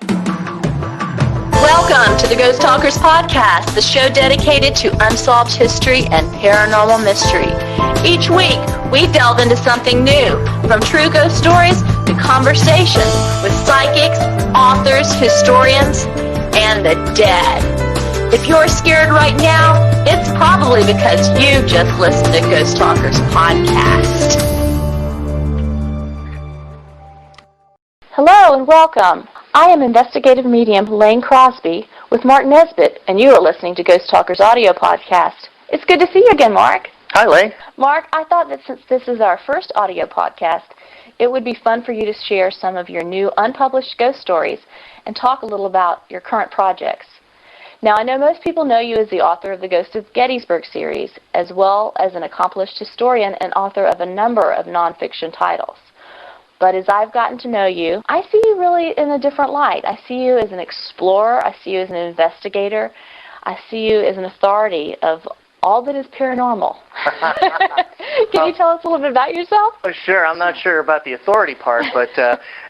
Welcome to the Ghost Talkers podcast, the show dedicated to unsolved history and paranormal mystery. Each week, we delve into something new, from true ghost stories to conversations with psychics, authors, historians, and the dead. If you're scared right now, it's probably because you just listened to Ghost Talkers podcast. Hello and welcome. I am investigative medium Laine Crosby with Mark Nesbitt, and you are listening to Ghost Talkers audio podcast. It's good to see you again, Mark. Hi, Laine. Mark, I thought that since this is our first audio podcast, it would be fun for you to share some of your new unpublished ghost stories and talk a little about your current projects. Now, I know most people know you as the author of the Ghost of Gettysburg series, as well as an accomplished historian and author of a number of nonfiction titles. But as I've gotten to know you, I see you really in a different light. I see you as an explorer. I see you as an investigator. I see you as an authority of all that is paranormal. Can you tell us a little bit about yourself? Sure. I'm not sure about the authority part, but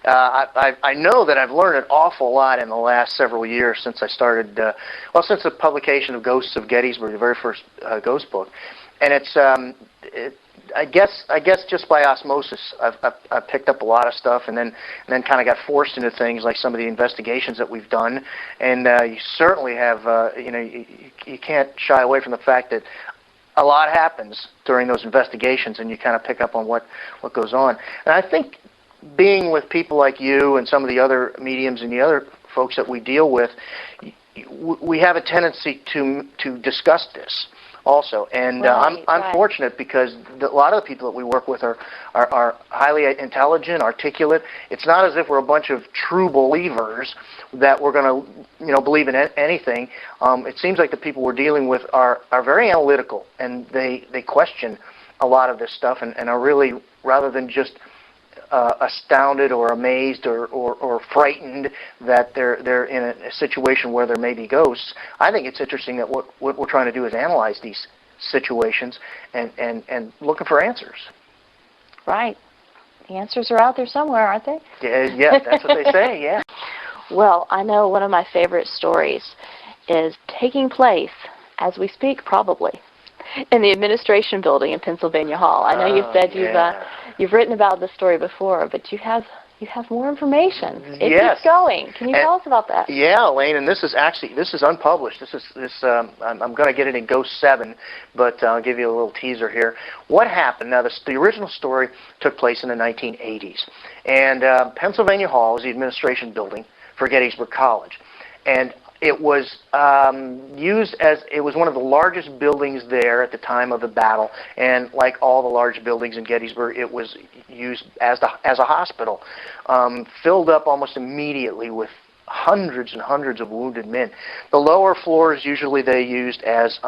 I know that I've learned an awful lot in the last several years since I started, since the publication of Ghosts of Gettysburg, the very first ghost book. And it's I guess just by osmosis, I've picked up a lot of stuff, and then kind of got forced into things like some of the investigations that we've done. And you certainly have, you can't shy away from the fact that a lot happens during those investigations, and you kind of pick up on what goes on. And I think being with people like you and some of the other mediums and the other folks that we deal with, we have a tendency to discuss this also, and I'm fortunate because a lot of the people that we work with are highly intelligent, articulate. It's not as if we're a bunch of true believers that we're going to, believe in anything. It seems like the people we're dealing with are very analytical, and they question a lot of this stuff, and are really, rather than just astounded or amazed or frightened that they're in a situation where there may be ghosts. I think it's interesting that what we're trying to do is analyze these situations and looking for answers. Right. The answers are out there somewhere, aren't they? Yeah, that's what they say, yeah. Well, I know one of my favorite stories is taking place, as we speak probably, in the administration building in Pennsylvania Hall. I know you've said you've written about this story before, but you have more information. It keeps going. Can you tell us about that? Yeah, Laine, and this is unpublished. I'm going to get it in Ghost 7, but I'll give you a little teaser here. What happened? Now, the original story took place in the 1980s, and Pennsylvania Hall is the administration building for Gettysburg College, and it was it was one of the largest buildings there at the time of the battle, and like all the large buildings in Gettysburg, it was used as a hospital, filled up almost immediately with hundreds and hundreds of wounded men. The lower floors usually they used as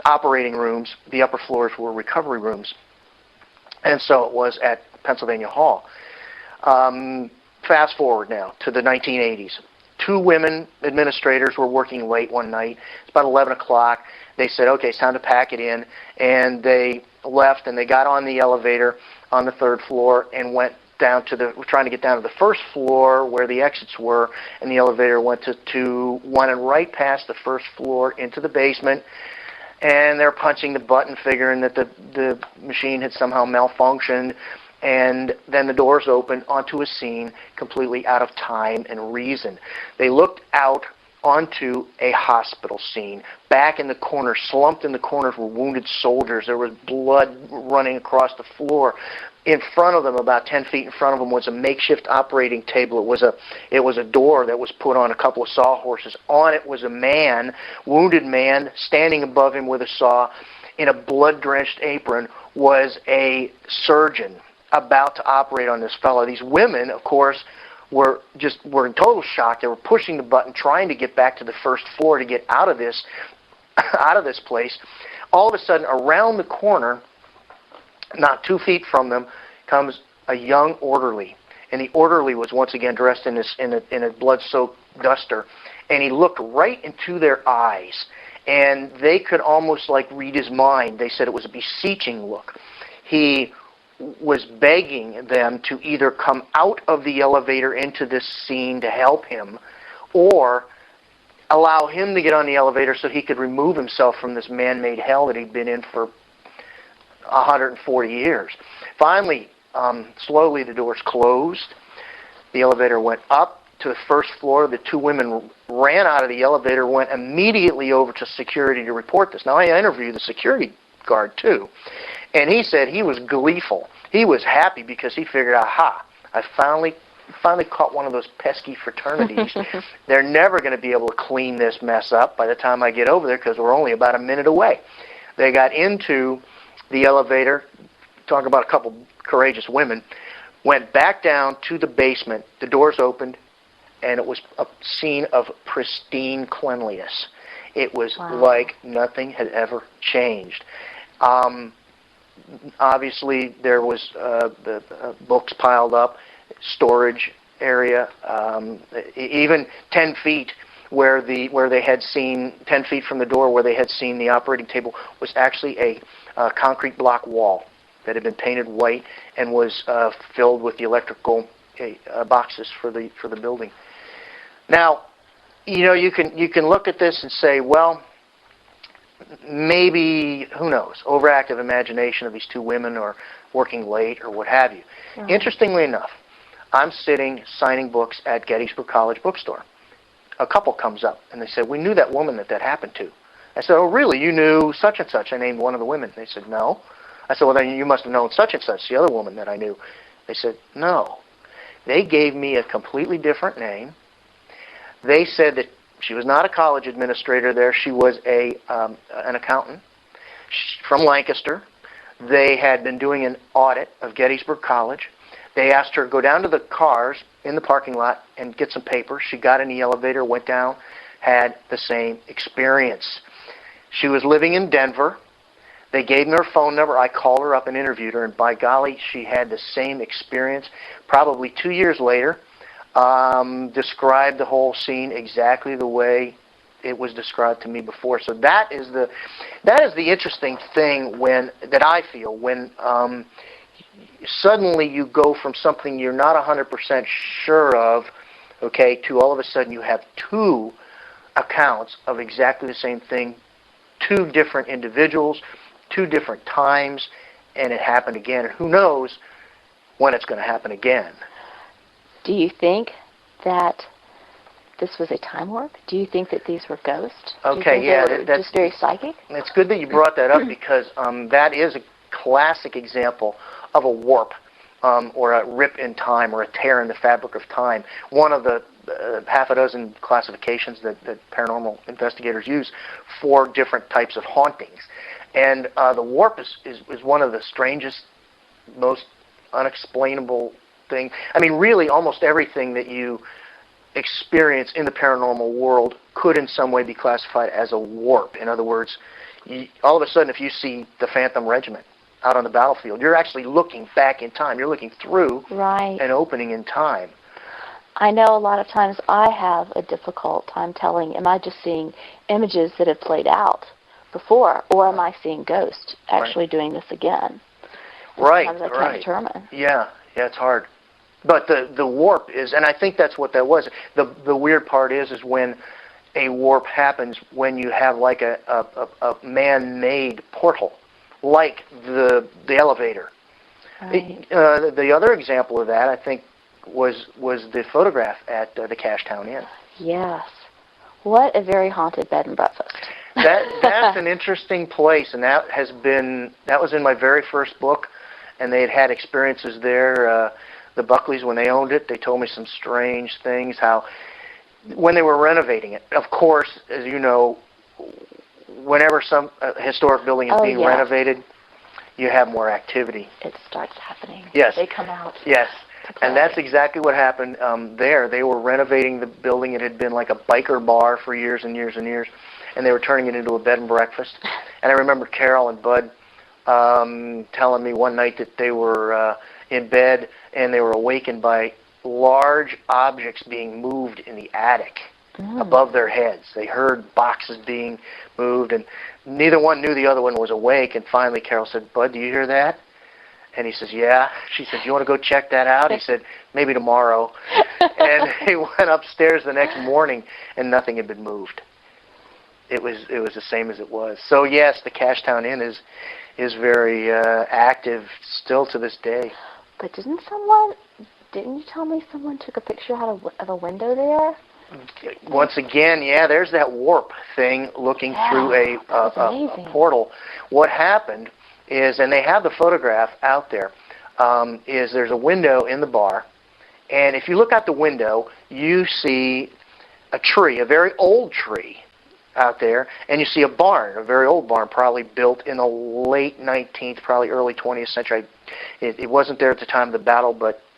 operating rooms. The upper floors were recovery rooms, and so it was at Pennsylvania Hall. Fast forward now to the 1980s. Two women administrators were working late one night. It's about 11 o'clock. They said, okay, it's time to pack it in. And they left, and they got on the elevator on the third floor and went down trying to get down to the first floor where the exits were. And the elevator went right past the first floor into the basement. And they're punching the button, figuring that the machine had somehow malfunctioned. And then the doors opened onto a scene completely out of time and reason. They looked out onto a hospital scene. Back in the corner, slumped in the corners, were wounded soldiers. There was blood running across the floor. In front of them, about 10 feet in front of them, was a makeshift operating table. It was a door that was put on a couple of sawhorses. On it was a man, wounded man, standing above him with a saw. In a blood-drenched apron was a surgeon about to operate on this fellow. These women, of course, were in total shock. They were pushing the button, trying to get back to the first floor to get out of this place. All of a sudden, around the corner, not 2 feet from them, comes a young orderly, and the orderly was once again dressed in a blood-soaked duster, and he looked right into their eyes, and they could almost like read his mind. They said it was a beseeching look. He was begging them to either come out of the elevator into this scene to help him, or allow him to get on the elevator so he could remove himself from this man-made hell that he'd been in for 140 years. Finally, slowly the doors closed. The elevator went up to the first floor. The two women ran out of the elevator, went immediately over to security to report this. Now, I interviewed the security guard, too, and he said he was gleeful. He was happy because he figured, aha, I finally caught one of those pesky fraternities. They're never going to be able to clean this mess up by the time I get over there because we're only about a minute away. They got into the elevator, talk about a couple courageous women, went back down to the basement. The doors opened, and it was a scene of pristine cleanliness. It was like nothing had ever changed. Obviously, there was the books piled up, storage area, even 10 feet where they had seen, 10 feet from the door where they had seen the operating table was actually a concrete block wall that had been painted white and was filled with the electrical boxes for the building. Now, you can look at this and say, well, maybe, who knows, overactive imagination of these two women or working late or what have you. Right. Interestingly enough, I'm sitting signing books at Gettysburg College bookstore. A couple comes up and they said, we knew that woman that happened to. I said, oh really, you knew such and such? I named one of the women. They said, no. I said, well then you must have known such and such, the other woman that I knew. They said, no. They gave me a completely different name. They said that she was not a college administrator there. She was an accountant from Lancaster. They had been doing an audit of Gettysburg College. They asked her to go down to the cars in the parking lot and get some paper. She got in the elevator, went down, had the same experience. She was living in Denver. They gave me her phone number. I called her up and interviewed her, and by golly, she had the same experience. Probably 2 years later, described the whole scene exactly the way it was described to me before. So that is the interesting thing that I feel when suddenly you go from something you're not 100% sure of, okay, to all of a sudden you have two accounts of exactly the same thing, two different individuals, two different times, and it happened again. And who knows when it's going to happen again. Do you think that this was a time warp? Do you think that these were ghosts? Okay, yeah. That's just very psychic? It's good that you brought that up because that is a classic example of a warp or a rip in time or a tear in the fabric of time. One of the half a dozen classifications that paranormal investigators use for different types of hauntings. And the warp is one of the strangest, most unexplainable thing. I mean, really, almost everything that you experience in the paranormal world could in some way be classified as a warp. In other words, all of a sudden, if you see the Phantom Regiment out on the battlefield, you're actually looking back in time. You're looking through an opening in time. I know a lot of times I have a difficult time telling, am I just seeing images that have played out before, or am I seeing ghosts actually doing this again? Sometimes I can't determine. Yeah, it's hard. But the warp is, and I think that's what that was. The weird part is when a warp happens when you have like a man-made portal, like the elevator. Right. The other example of that, I think, was the photograph at the Cashtown Inn. Yes. What a very haunted bed and breakfast. That's an interesting place, and that was in my very first book, and they had experiences there. The Buckleys, when they owned it, they told me some strange things, how when they were renovating it, of course, as you know, whenever some historic building is being renovated, you have more activity. It starts happening. Yes. They come out. Yes. And that's exactly what happened there. They were renovating the building. It had been like a biker bar for years and years and years, and they were turning it into a bed and breakfast. And I remember Carol and Bud telling me one night that they were in bed and they were awakened by large objects being moved in the attic above their heads. They heard boxes being moved, and neither one knew the other one was awake. And finally Carol said, Bud, do you hear that? And he says, yeah. She said, you want to go check that out? He said, maybe tomorrow. And he went upstairs the next morning, and nothing had been moved. It was the same as it was. So yes, the Cashtown Inn is very active still to this day. But didn't you tell me someone took a picture out of a window there? Once again, yeah, there's that warp thing looking through a portal. What happened is, and they have the photograph out there, is there's a window in the bar, and if you look out the window, you see a tree, a very old tree out there, and you see a barn, a very old barn, probably built in the late 19th, probably early 20th century. It wasn't there at the time of the battle,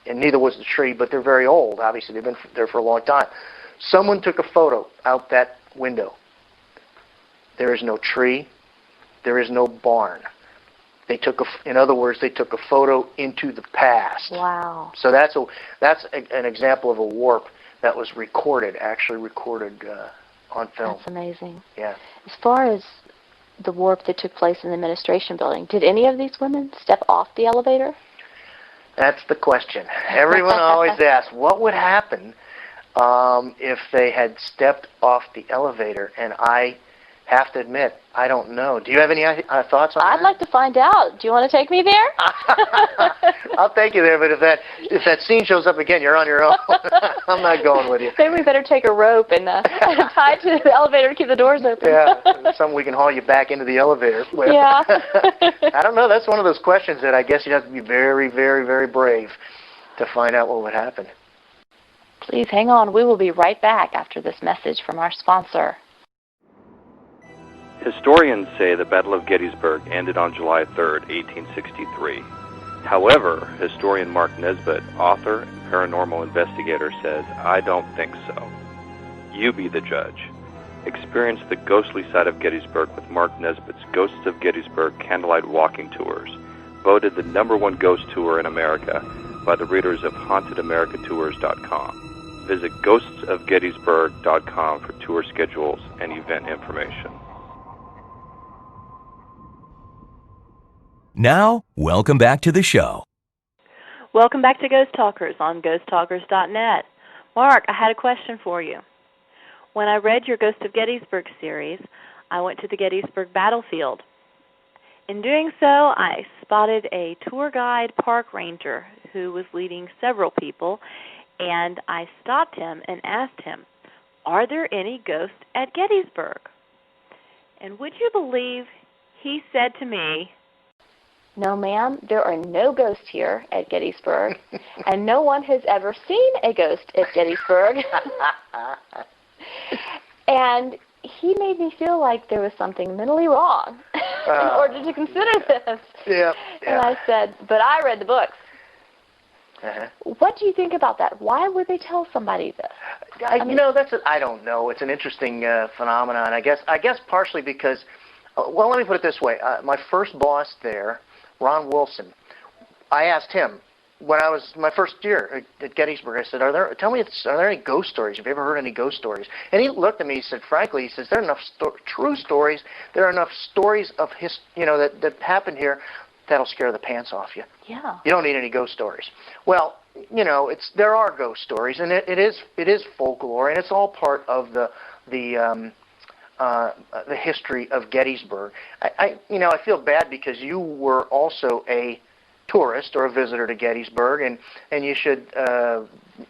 and neither was the tree, but they're very old. Obviously, they've been there for a long time. Someone took a photo out that window. There is no tree. There is no barn. In other words, they took a photo into the past. Wow. So that's an example of a warp that was actually recorded on film. That's amazing. Yeah. As far as the warp that took place in the administration building, did any of these women step off the elevator? That's the question. Everyone always asks, what would happen if they had stepped off the elevator? And I have to admit, I don't know. Do you have any thoughts on that? I'd like to find out. Do you want to take me there? I'll take you there, but if that scene shows up again, you're on your own. I'm not going with you. Maybe we better take a rope and tie it to the elevator to keep the doors open. Yeah, something we can haul you back into the elevator with. Yeah. I don't know. That's one of those questions that I guess you'd have to be very, very, very brave to find out what would happen. Please hang on. We will be right back after this message from our sponsor. Historians say the Battle of Gettysburg ended on July 3, 1863. However, historian Mark Nesbitt, author and paranormal investigator, says, I don't think so. You be the judge. Experience the ghostly side of Gettysburg with Mark Nesbitt's Ghosts of Gettysburg Candlelight Walking Tours, voted the #1 ghost tour in America by the readers of HauntedAmericaTours.com. Visit ghostsofgettysburg.com for tour schedules and event information. Now, welcome back to the show. Welcome back to Ghost Talkers on ghosttalkers.net. Mark, I had a question for you. When I read your Ghost of Gettysburg series, I went to the Gettysburg battlefield. In doing so, I spotted a tour guide park ranger who was leading several people, and I stopped him and asked him, are there any ghosts at Gettysburg? And would you believe he said to me, no, ma'am, there are no ghosts here at Gettysburg, and no one has ever seen a ghost at Gettysburg. And he made me feel like there was something mentally wrong in order to consider this. Yeah. And I said, but I read the books. Uh-huh. What do you think about that? Why would they tell somebody this? I don't know. It's an interesting phenomenon. I guess partially because, well, let me put it this way. My first boss there, Ron Wilson, I asked him when I was my first year at Gettysburg. I said, "Are there any ghost stories? Have you ever heard any ghost stories?" And he looked at me. He said, "Frankly, there are enough true stories. There are enough stories of that happened here that'll scare the pants off you. Yeah. You don't need any ghost stories." Well, there are ghost stories, and it is folklore, and it's all part of the history of Gettysburg. I feel bad because you were also a tourist or a visitor to Gettysburg, and you should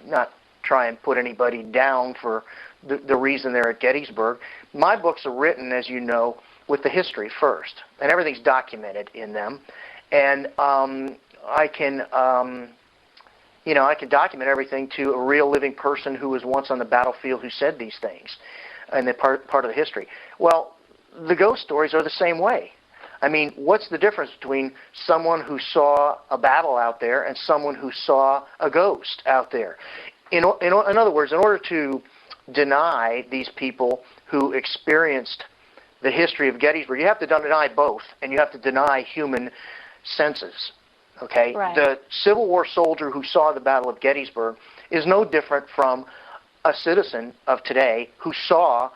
not try and put anybody down for the reason they're at Gettysburg. My books are written, as you know, with the history first, and everything's documented in them, and I can document everything to a real living person who was once on the battlefield who said these things, and they're part of the history. Well, the ghost stories are the same way. I mean, what's the difference between someone who saw a battle out there and someone who saw a ghost out there? In other words, in order to deny these people who experienced the history of Gettysburg, you have to deny both, and you have to deny human senses. Okay? Right. The Civil War soldier who saw the Battle of Gettysburg is no different from a citizen of today who saw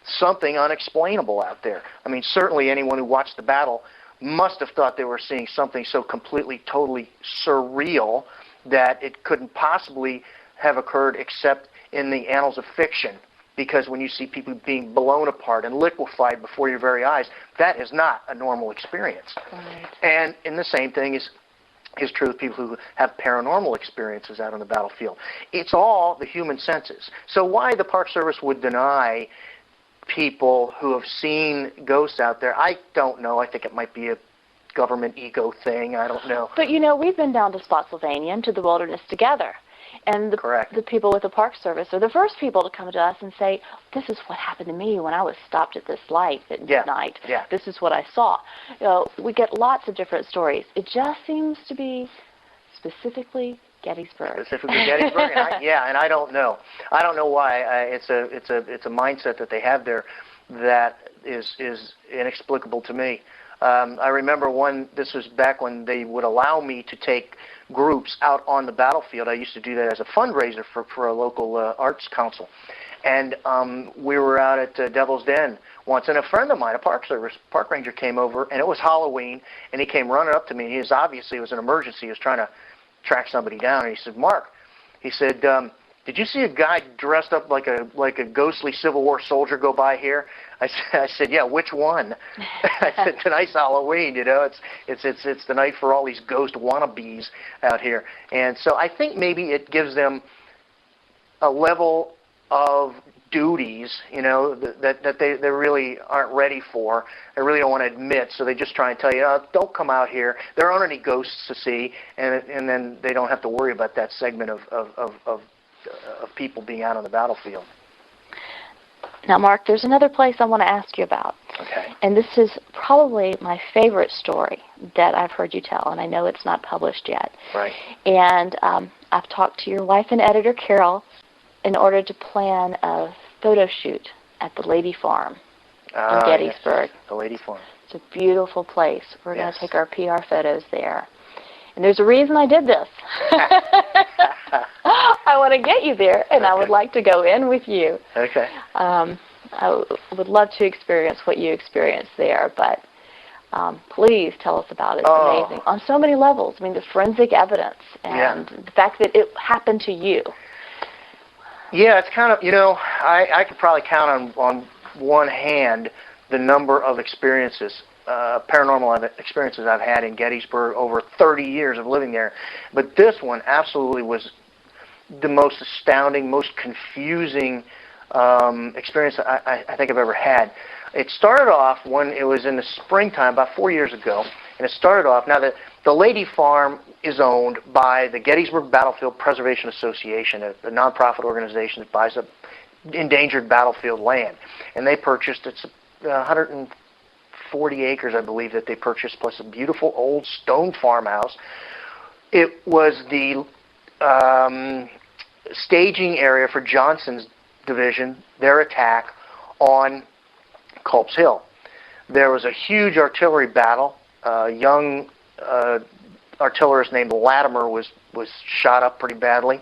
something unexplainable out there. I mean, certainly anyone who watched the battle must have thought they were seeing something so completely, totally surreal that it couldn't possibly have occurred except in the annals of fiction. Because when you see people being blown apart and liquefied before your very eyes, that is not a normal experience. Right. And the same thing is true with people who have paranormal experiences out on the battlefield. It's all the human senses. So why the Park Service would deny people who have seen ghosts out there, I don't know. I think it might be a government ego thing. I don't know. But, we've been down to Spotsylvania and to the wilderness together. And the people with the Park Service are the first people to come to us and say, this is what happened to me when I was stopped at this light at midnight. Yeah. This is what I saw. We get lots of different stories. It just seems to be specifically Gettysburg. Specifically Gettysburg, and I don't know. I don't know why. It's a mindset that they have there that is inexplicable to me. I remember this was back when they would allow me to take groups out on the battlefield. I used to do that as a fundraiser for a local arts council. And we were out at Devil's Den once, and a friend of mine, a park ranger, came over, and it was Halloween, and he came running up to me. It was an emergency. He was trying to track somebody down, and he said, Mark, he said, did you see a guy dressed up like a ghostly Civil War soldier go by here? I said, yeah, which one? I said, tonight's Halloween, it's the night for all these ghost wannabes out here. And so I think maybe it gives them a level of duties, that they really aren't ready for. They really don't want to admit, so they just try and tell you, don't come out here. There aren't any ghosts to see, and then they don't have to worry about that segment of people being out on the battlefield. Now, Mark, there's another place I want to ask you about. Okay. And this is probably my favorite story that I've heard you tell, and I know it's not published yet. Right. And I've talked to your wife and editor, Carol, in order to plan a photo shoot at the Lady Farm in Gettysburg. Yes. The Lady Farm. It's a beautiful place. We're going to take our PR photos there. And there's a reason I did this. I want to get you there, and I would like to go in with you. Okay. I would love to experience what you experienced there, but please tell us about it. It's amazing on so many levels. I mean, the forensic evidence and the fact that it happened to you. Yeah, it's kind of, I could probably count on one hand the number of experiences, paranormal experiences I've had in Gettysburg over 30 years of living there. But this one absolutely was the most astounding, most confusing experience I think I've ever had. It started off when it was in the springtime, about 4 years ago, and it started off, now the Lady Farm is owned by the Gettysburg Battlefield Preservation Association, a nonprofit organization that buys up endangered battlefield land. And they purchased, it's 140 acres, I believe, that they purchased, plus a beautiful old stone farmhouse. It was the staging area for Johnson's division, their attack on Culp's Hill. There was a huge artillery battle. A young artillerist named Latimer was shot up pretty badly,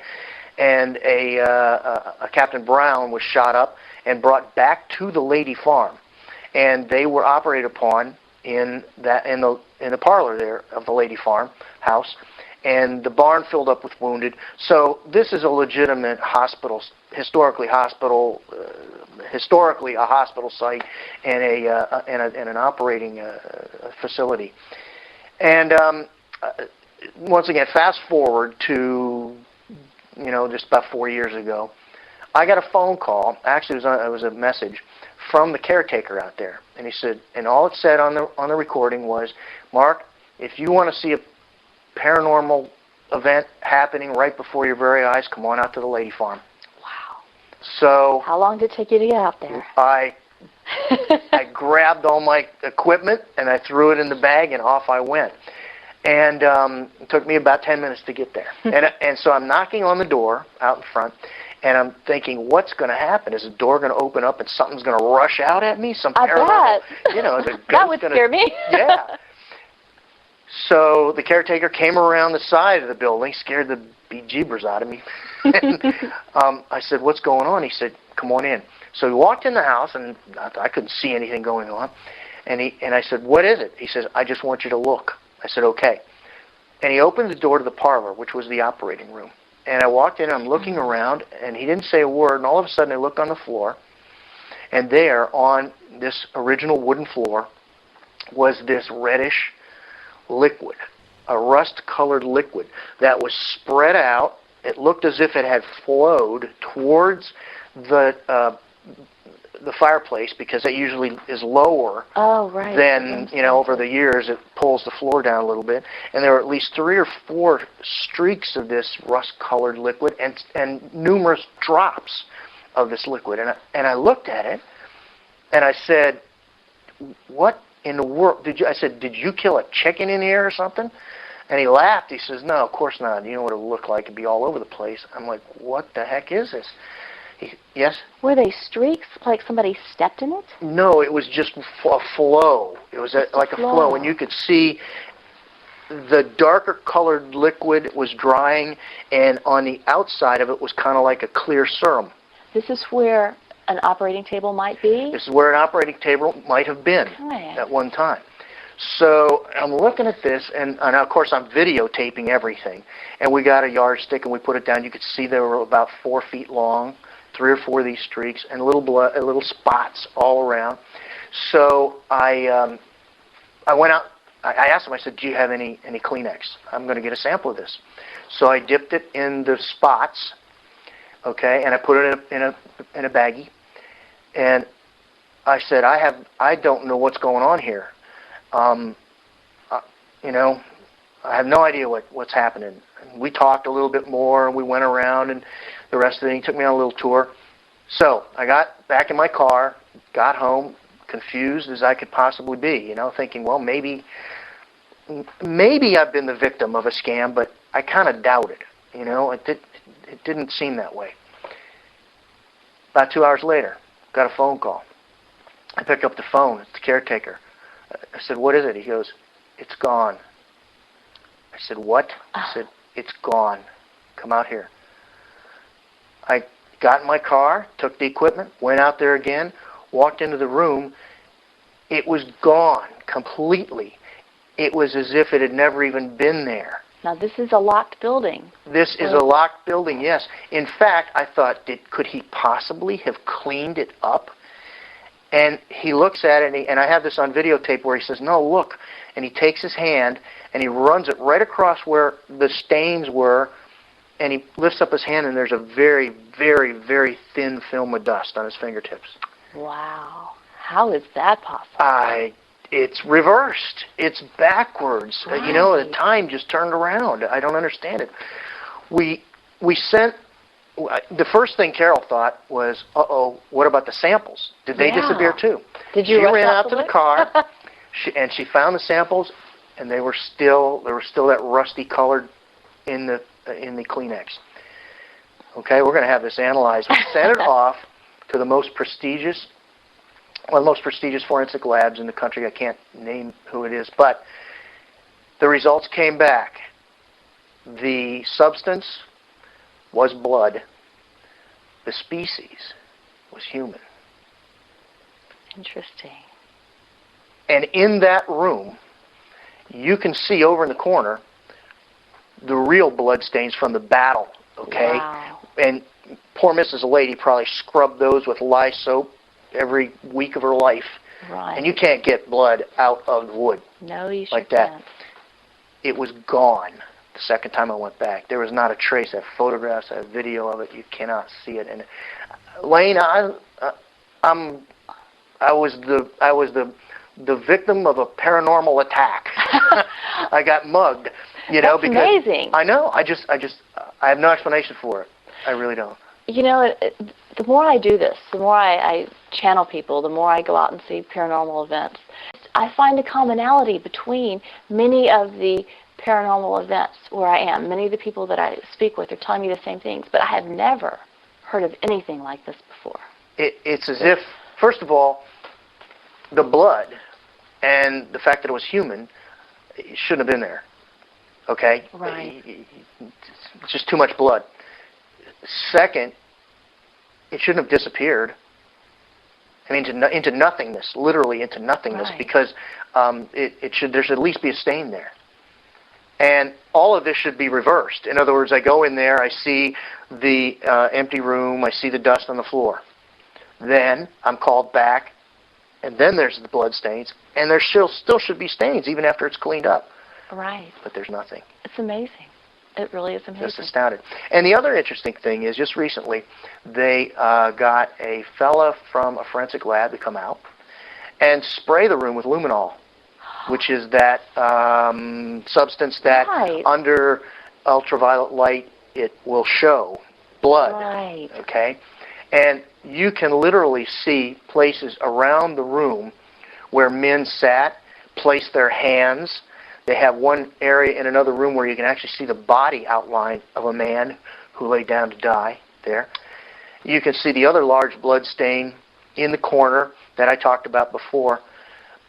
and a Captain Brown was shot up and brought back to the Lady Farm, and they were operated upon in the parlor there of the Lady Farm house, and the barn filled up with wounded. So this is a legitimate hospital, historically a hospital site and an operating facility. And once again, fast forward to just about 4 years ago, I got a phone call. Actually, it was a message from the caretaker out there, and he said, and all it said on the recording was, Mark, if you want to see a paranormal event happening right before your very eyes, come on out to the Lady Farm. Wow. So how long did it take you to get out there? I grabbed all my equipment and I threw it in the bag and off I went. And it took me about 10 minutes to get there. And so I'm knocking on the door out in front, and I'm thinking, what's going to happen? Is the door going to open up and something's going to rush out at me? I bet. That would scare me. Yeah. So the caretaker came around the side of the building, scared the bejeebers out of me. And I said, what's going on? He said, come on in. So we walked in the house, and I couldn't see anything going on. And I said, what is it? He says, I just want you to look. I said, okay. And he opened the door to the parlor, which was the operating room. And I walked in, I'm looking around, and he didn't say a word, and all of a sudden I looked on the floor, and there on this original wooden floor was this reddish liquid, a rust-colored liquid that was spread out. It looked as if it had flowed towards the fireplace, because it usually is lower than, over the years it pulls the floor down a little bit. And there were at least 3 or 4 streaks of this rust-colored liquid and numerous drops of this liquid. And I looked at it, and I said, what in the world did you? I said, did you kill a chicken in here or something? And he laughed. He says, no, of course not. You know what it would look like? It'd be all over the place. I'm like, what the heck is this? Yes? Were they streaks, like somebody stepped in it? No, it was just a flow. It was like a flow, and you could see the darker colored liquid was drying, and on the outside of it was kind of like a clear serum. This is where an operating table might be? This is where an operating table might have been at one time. So I'm looking at this, and of course I'm videotaping everything. And we got a yardstick, and we put it down. You could see they were about 4 feet long, 3 or 4 of these streaks, and little spots all around. So I went out. I asked him. I said, "Do you have any Kleenex? I'm going to get a sample of this." So I dipped it in the spots, okay, and I put it in a baggie. And I said, I don't know what's going on here. I have no idea what's happening. And we talked a little bit more, and we went around, and the rest of it. He took me on a little tour. So I got back in my car, got home, confused as I could possibly be. Thinking, well, maybe I've been the victim of a scam, but I kind of doubted. It didn't seem that way. About 2 hours later, got a phone call. I picked up the phone. It's the caretaker. I said, what is it? He goes, it's gone. I said, what? He said, it's gone. Come out here. I got in my car, took the equipment, went out there again, walked into the room. It was gone completely. It was as if it had never even been there. Now, this is a locked building. This is a locked building, yes. In fact, I thought, could he possibly have cleaned it up? And he looks at it, and I have this on videotape where he says, no, look. And he takes his hand, and he runs it right across where the stains were, and he lifts up his hand, and there's a very, very, very thin film of dust on his fingertips. Wow. How is that possible? It's reversed. It's backwards. Right. The time just turned around. I don't understand it. We sent... The first thing Carol thought was, uh-oh, what about the samples? Did they disappear too? Did you She rush ran out out to the car, and she found the samples, and there was still that rusty colored in the Kleenex. Okay, we're going to have this analyzed. We sent it off to the most prestigious forensic labs in the country. I can't name who it is, but the results came back. The substance was blood. The species was human. Interesting. And in that room, you can see over in the corner the real blood stains from the battle, okay? Wow. And poor Mrs. Lady probably scrubbed those with lye soap every week of her life. Right. And you can't get blood out of the wood. No, you like sure that. can't. It was gone the second time I went back. There was not a trace. I have photographs, I have video of it. You cannot see it. And Laine, I was the victim of a paranormal attack. I got mugged, That's because amazing. I know. I have no explanation for it. I really don't. The more I do this, the more I channel people, the more I go out and see paranormal events, I find a commonality between many of the paranormal events where I am. Many of the people that I speak with are telling me the same things, but I have never heard of anything like this before. It's as if, first of all, the blood and the fact that it was human, it shouldn't have been there. Okay? Right. It's just too much blood. Second, it shouldn't have disappeared. I mean, into nothingness, literally into nothingness, Right. because there should at least be a stain there. And all of this should be reversed. In other words, I go in there, I see the empty room, I see the dust on the floor. Then I'm called back, and then there's the blood stains, and there still should be stains even after it's cleaned up. Right. But there's nothing. It's amazing. It really is amazing. Just astounded. And the other interesting thing is, just recently, they got a fella from a forensic lab to come out and spray the room with luminol, which is that substance that Right. under ultraviolet light it will show blood. Right. Okay? And you can literally see places around the room where men sat, placed their hands. They have one area in another room where you can actually see the body outline of a man who lay down to die there. You can see the other large blood stain in the corner that I talked about before.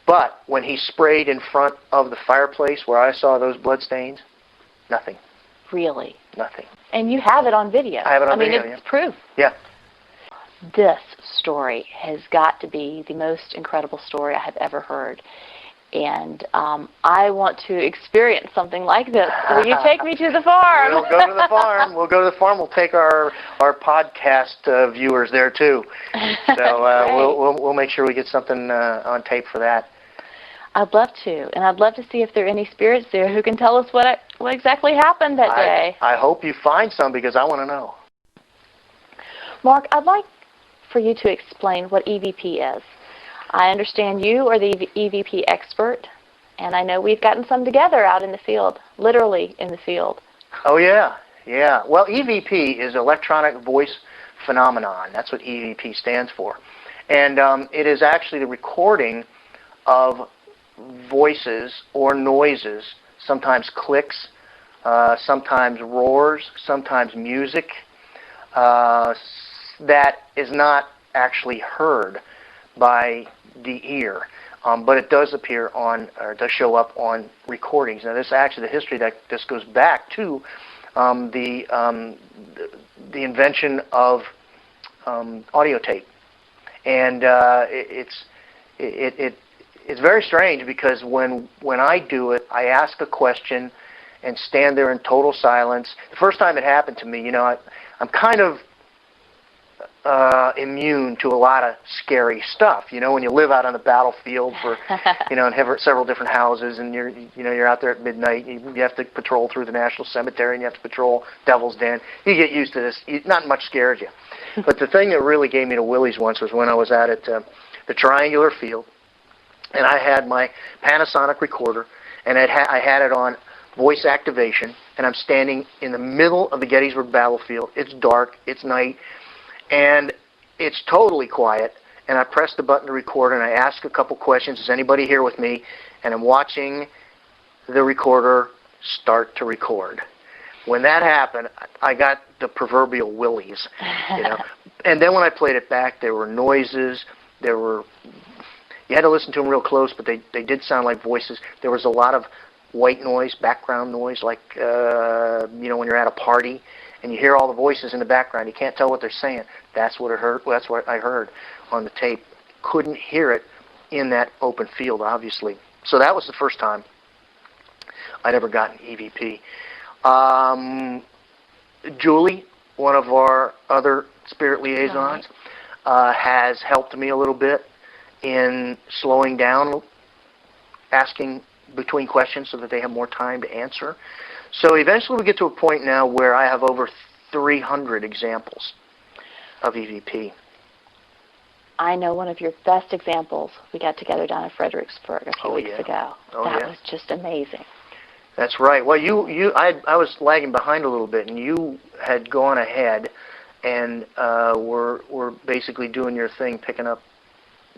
But when he sprayed in front of the fireplace where I saw those blood stains, nothing. Really. Nothing. And you have it on video. I have it on video, I mean, it's yeah. proof. Yeah. This story has got to be the most incredible story I have ever heard. And I want to experience something like this. Will you take me to the farm? We'll go to the farm. We'll go to the farm. We'll take our podcast viewers there too. So we'll make sure we get something on tape for that. I'd love to, and I'd love to see if there are any spirits there who can tell us what exactly happened that day. I hope you find some, because I want to know. Mark, I'd like for you to explain what EVP is. I understand you are the EVP expert, and I know we've gotten some together out in the field, literally in the field. Oh, yeah. Yeah. Well, EVP is electronic voice phenomenon. That's what EVP stands for. And it is actually the recording of voices or noises, sometimes clicks, sometimes roars, sometimes music, that is not actually heard by the ear, but it does appear on, or does show up on recordings. Now, this actually, the history that this goes back to the invention of audio tape, and it's very strange, because when I do it, I ask a question and stand there in total silence. The first time it happened to me, I'm kind of immune to a lot of scary stuff. When you live out on the battlefield for, and have several different houses, and you're out there at midnight, you have to patrol through the National Cemetery, and you have to patrol Devil's Den. You get used to this. Not much scares you. But the thing that really gave me the willies once was when I was out at the Triangular Field, and I had my Panasonic recorder, and I had it on voice activation, and I'm standing in the middle of the Gettysburg battlefield. It's dark. It's night. And it's totally quiet, and I press the button to record, and I ask a couple questions. Is anybody here with me? And I'm watching the recorder start to record. When that happened, I got the proverbial willies, And then when I played it back, there were noises. You had to listen to them real close, but they did sound like voices. There was a lot of white noise, background noise, like when you're at a party and you hear all the voices in the background. You can't tell what they're saying. That's what I heard on the tape. Couldn't hear it in that open field, obviously. So that was the first time I'd ever gotten EVP. Julie, one of our other spirit liaisons, has helped me a little bit in slowing down, asking between questions so that they have more time to answer. So eventually we get to a point now where I have over 300 examples of EVP. I know one of your best examples. We got together down in Fredericksburg a few weeks ago. That was just amazing. That's right. Well, I was lagging behind a little bit, and you had gone ahead and were basically doing your thing, picking up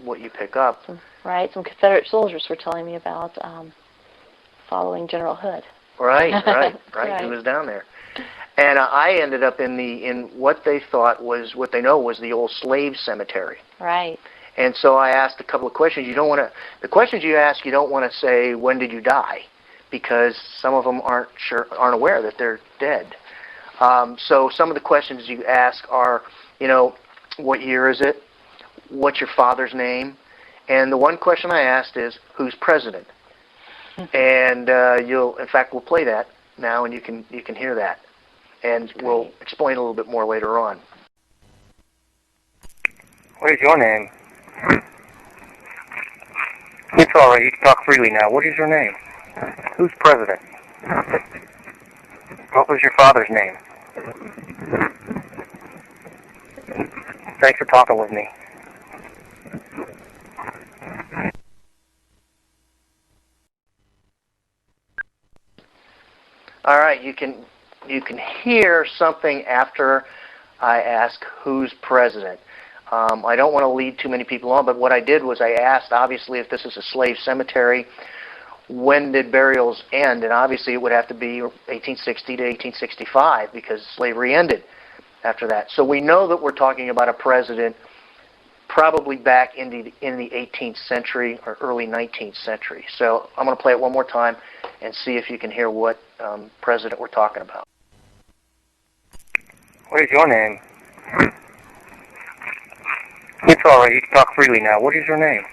what you pick up. Right. Some Confederate soldiers were telling me about following General Hood. Right. He was down there. And I ended up in what they know was the old slave cemetery. Right. And so I asked a couple of questions. The questions you ask, you don't want to say, when did you die? Because some of them aren't aware that they're dead. So some of the questions you ask are, what year is it? what's your father's name? And the one question I asked is, who's president? And in fact, we'll play that now, and you can hear that, and we'll explain a little bit more later on. What is your name? It's all right. You can talk freely now. What is your name? Who's president? What was your father's name? Thanks for talking with me. All right, you can hear something after I ask who's president. I don't want to lead too many people on, but what I did was I asked, obviously, if this is a slave cemetery, when did burials end? And obviously it would have to be 1860 to 1865 because slavery ended after that. So we know that we're talking about a president probably back in the 18th century or early 19th century. So I'm going to play it one more time and see if you can hear what president we're talking about. What is your name? It's all right. You can talk freely now. What is your name?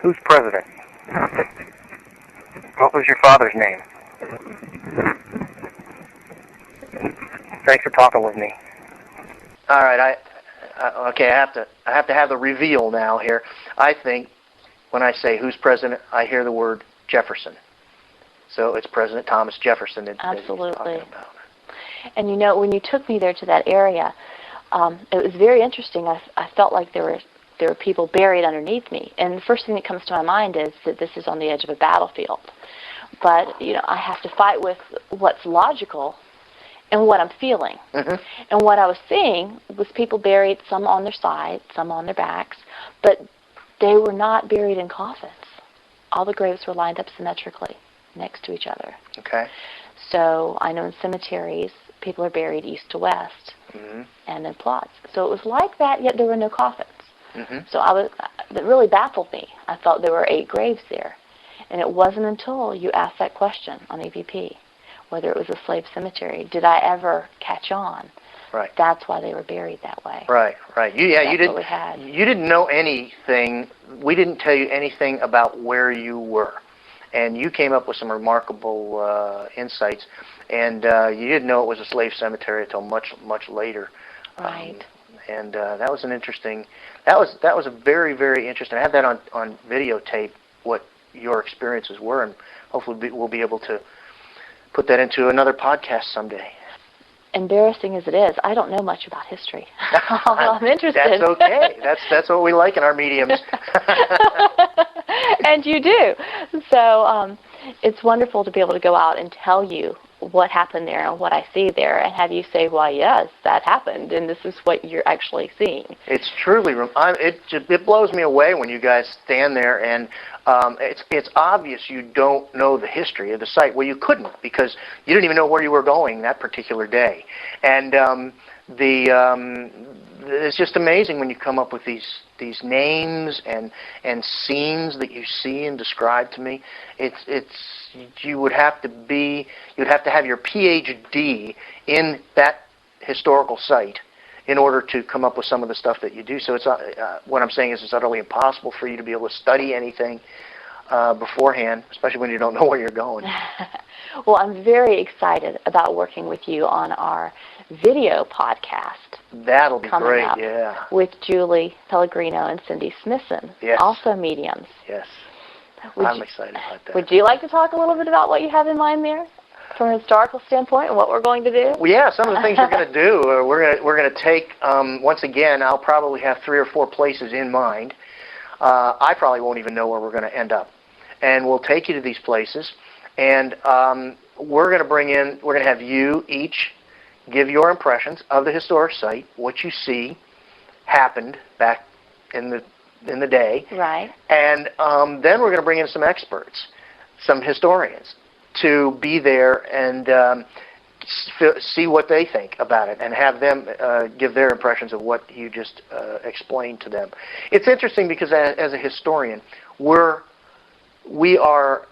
Who's president? What was your father's name? Thanks for talking with me. All right, okay. I have to have the reveal now here. I think when I say who's president, I hear the word Jefferson. So it's President Thomas Jefferson that he's talking about. And you know, when you took me there to that area, it was very interesting. I felt like there were people buried underneath me, and the first thing that comes to my mind is that this is on the edge of a battlefield. But you know, I have to fight with what's logical and what I'm feeling. Mm-hmm. And what I was seeing was people buried, some on their sides, some on their backs, but they were not buried in coffins. All the graves were lined up symmetrically next to each other. Okay. So I know in cemeteries, people are buried east to west, mm-hmm. and in plots. So it was like that, yet there were no coffins. Mm-hmm. So that really baffled me. I thought there were 8 graves there. And it wasn't until you asked that question on EVP, whether it was a slave cemetery, did I ever catch on? Right. That's why they were buried that way. Right. You didn't know anything. We didn't tell you anything about where you were. And you came up with some remarkable insights, and you didn't know it was a slave cemetery until much, much later. Right. And that was an interesting. That was a very, very interesting. I have that on videotape. What your experiences were, and hopefully we'll be able to put that into another podcast someday. Embarrassing as it is, I don't know much about history. I'm interested. That's okay. That's what we like in our mediums. And you do. So it's wonderful to be able to go out and tell you what happened there and what I see there, and have you say, "Why, yes, that happened, and this is what you're actually seeing." It's truly, it blows me away when you guys stand there, and it's obvious you don't know the history of the site. Well, you couldn't, because you didn't even know where you were going that particular day, and it's just amazing when you come up with these names and scenes that you see and describe to me. You'd have to have your PhD in that historical site in order to come up with some of the stuff that you do. So it's what I'm saying is it's utterly impossible for you to be able to study anything beforehand, especially when you don't know where you're going. Well, I'm very excited about working with you on our video podcast. That'll be coming great, up yeah. With Julie Pellegrino and Cindy Smithson, yes. Also mediums. Yes, I'm excited about that. Would you like to talk a little bit about what you have in mind there, from a historical standpoint, and what we're going to do? Well, yeah, some of the things we're going to do. We're going to take. Once again, I'll probably have 3 or 4 places in mind. I probably won't even know where we're going to end up, and we'll take you to these places, and we're going to bring in. We're going to have you each give your impressions of the historic site, what you see happened back in the day. Right. And then we're going to bring in some experts, some historians, to be there and see what they think about it, and have them give their impressions of what you just explained to them. It's interesting because as a historian, we are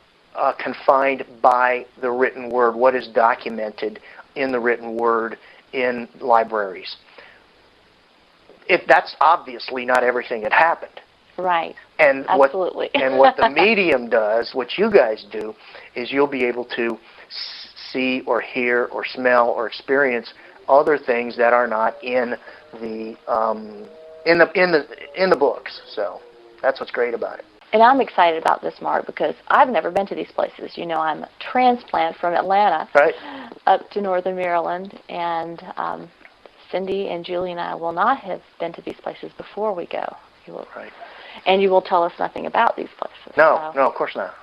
confined by the written word, what is documented in the written word in libraries. if that's obviously not everything that happened. Right. And Absolutely. what the medium does, what you guys do, is you'll be able to see or hear or smell or experience other things that are not in the books. So that's what's great about it. And I'm excited about this, Mark, because I've never been to these places. You know, I'm a transplant from Atlanta up to northern Maryland, and Cindy and Julie and I will not have been to these places before we go. You will, and you will tell us nothing about these places. No, of course not.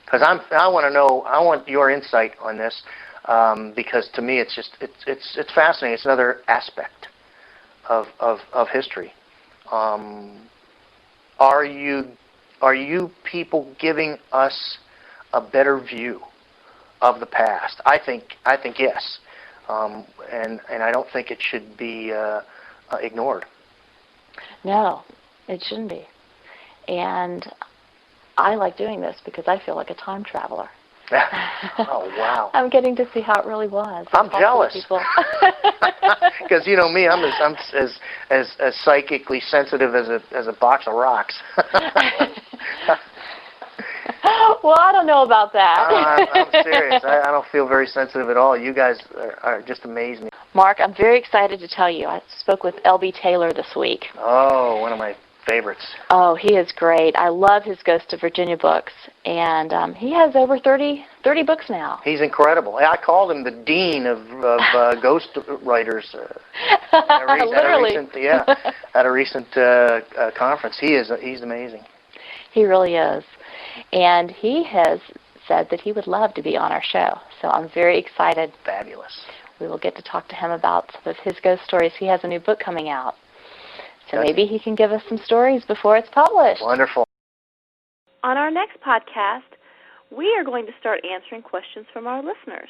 Because I want to know. I want your insight on this, because to me it's it's fascinating. It's another aspect of history. Are you people giving us a better view of the past? I think yes, and I don't think it should be ignored. No, it shouldn't be. And I like doing this because I feel like a time traveler. Oh, wow. I'm getting to see how it really was. I'm jealous. Because you know me, I'm as psychically sensitive as a box of rocks. Well, I don't know about that. I'm serious. I don't feel very sensitive at all. You guys are just amaze me. Mark, I'm very excited to tell you I spoke with L.B. Taylor this week. Oh, one of my favorites. Oh, he is great. I love his Ghost of Virginia books, and he has over 30 books now. He's incredible. I called him the dean of ghost writers Literally. At a recent conference. He's amazing. He really is. And he has said that he would love to be on our show, so I'm very excited. Fabulous. We will get to talk to him about some of his ghost stories. He has a new book coming out. So maybe he can give us some stories before it's published. Wonderful. On our next podcast, we are going to start answering questions from our listeners.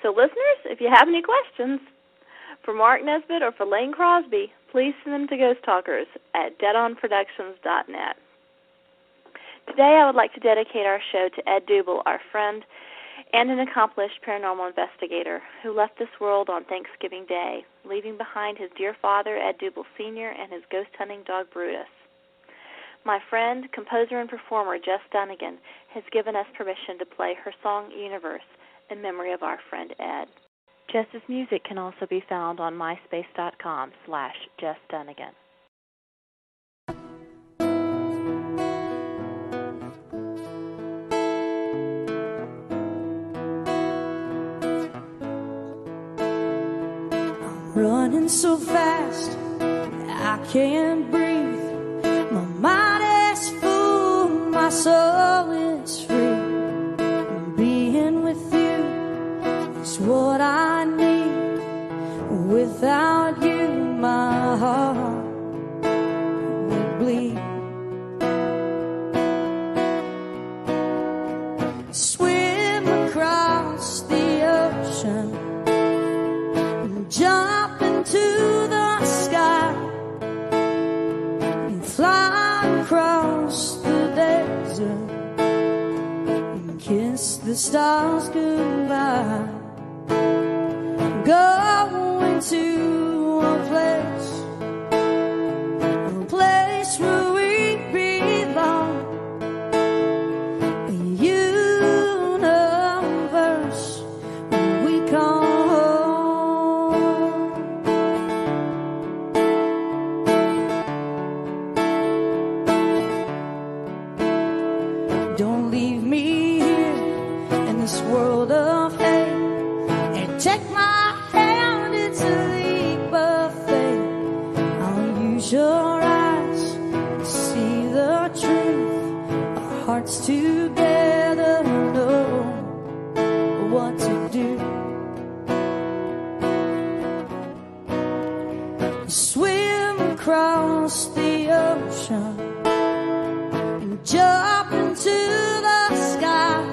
So listeners, if you have any questions for Mark Nesbitt or for Laine Crosby, please send them to ghosttalkers@deadonproductions.net. Today I would like to dedicate our show to Ed Double, our friend and an accomplished paranormal investigator who left this world on Thanksgiving Day, leaving behind his dear father, Ed Double Sr., and his ghost-hunting dog, Brutus. My friend, composer, and performer, Jess Dunnigan, has given us permission to play her song, Universe, in memory of our friend Ed. Jess's music can also be found on myspace.com/Jess Dunnigan. Running so fast, I can't breathe. My mind is full, my soul is free. Being with you is what I need. Without you, my heart would bleed. Swim across the ocean, jump into the sky, and fly across the desert, and kiss the stars goodbye. Going to a place where we belong, a universe where we call world of hate, and take my hand, it's a leap of faith. I'll use your eyes to see the truth. Our hearts together know what to do. Swim across the ocean and jump into the sky.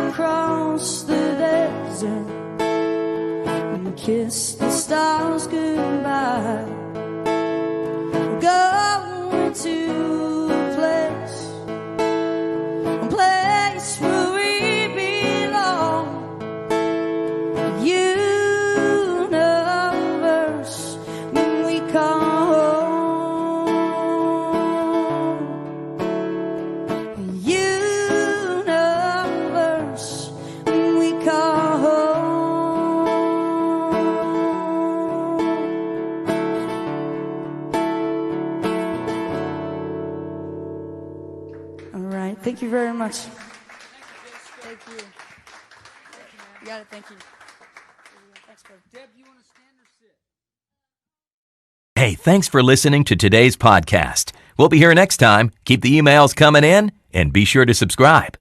Across the desert and kiss the stars goodbye. We're going to a place where we belong, a universe right. Thank you very much. Thank you. You got it. Thank you. Thanks, bud. Deb, you want to stand or sit? Hey, thanks for listening to today's podcast. We'll be here next time. Keep the emails coming in and be sure to subscribe.